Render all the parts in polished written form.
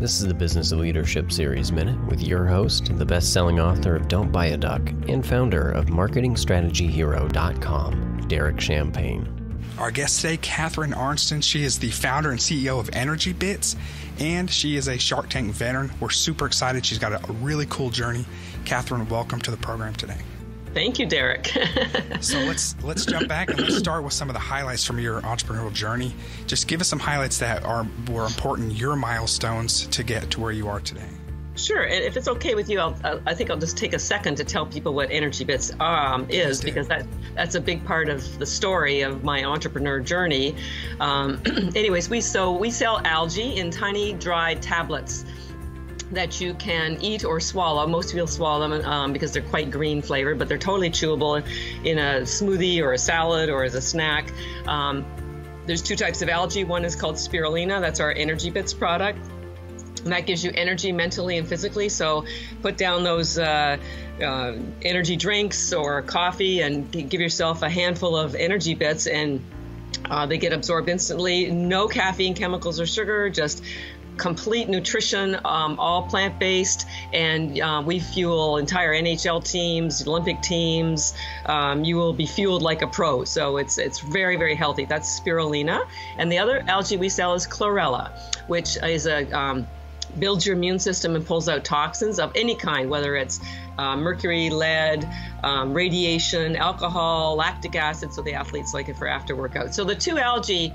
This is the Business of Leadership Series Minute with your host, the best-selling author of Don't Buy a Duck and founder of MarketingStrategyHero.com, Derek Champagne. Our guest today, Catharine Arnston. She is the founder and CEO of ENERGYbits, and she is a Shark Tank veteran. We're super excited. She's got a really cool journey. Catharine, welcome to the program today. Thank you, Derek. So let's jump back and let's start with some of the highlights from your entrepreneurial journey. Just give us some highlights that were important, your milestones to get to where you are today. Sure, and if it's okay with you, I think I'll just take a second to tell people what ENERGYbits is, because that's a big part of the story of my entrepreneur journey. Anyways, we sell algae in tiny dry tablets that you can eat or swallow. Most people swallow them because they're quite green flavored, but they're totally chewable in a smoothie or a salad or as a snack. There's two types of algae. One is called spirulina. That's our ENERGYbits product. And that gives you energy mentally and physically. So put down those energy drinks or coffee and give yourself a handful of ENERGYbits, and they get absorbed instantly. No caffeine, chemicals, or sugar, just complete nutrition, all plant-based, and we fuel entire NHL teams, Olympic teams. You will be fueled like a pro, so it's very, very healthy. That's spirulina. And the other algae we sell is chlorella, which is a builds your immune system and pulls out toxins of any kind, whether it's mercury, lead, radiation, alcohol, lactic acid, so the athletes like it for after workout. So the two algae,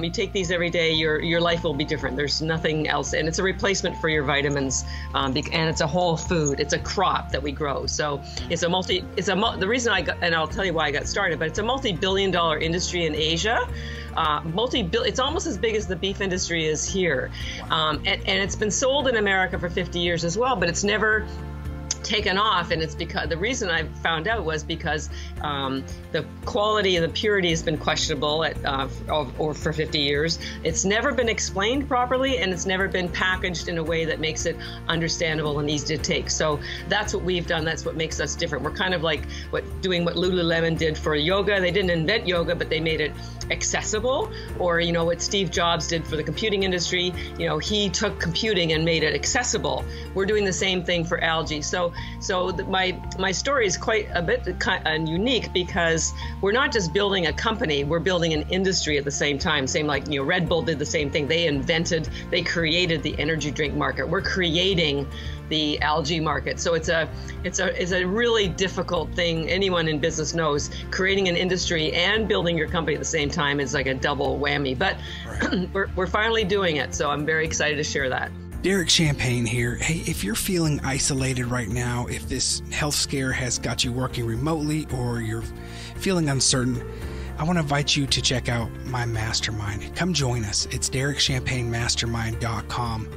you take these every day, your life will be different. There's nothing else, and it's a replacement for your vitamins, and it's a whole food. It's a crop that we grow. So the reason and I'll tell you why I got started, but it's a multi-billion-dollar industry in Asia. It's almost as big as the beef industry is here, and it's been sold in America for 50 years as well, but it's never taken off, and it's because the reason I found out was because the quality and the purity has been questionable for 50 years. It's never been explained properly, and it's never been packaged in a way that makes it understandable and easy to take. So that's what we've done. That's what makes us different. We're kind of like doing what Lululemon did for yoga. They didn't invent yoga, but they made it accessible. Or what Steve Jobs did for the computing industry. He took computing and made it accessible. We're doing the same thing for algae. So my story is quite a bit unique, because we're not just building a company, we're building an industry at the same time. Same like Red Bull did the same thing. They created the energy drink market. We're creating the algae market. So it's a really difficult thing. Anyone in business knows creating an industry and building your company at the same time is like a double whammy. But right. we're finally doing it. So I'm very excited to share that. Derek Champagne here. Hey, if you're feeling isolated right now, if this health scare has got you working remotely, or you're feeling uncertain, I want to invite you to check out my mastermind. Come join us. It's DerekChampagneMastermind.com.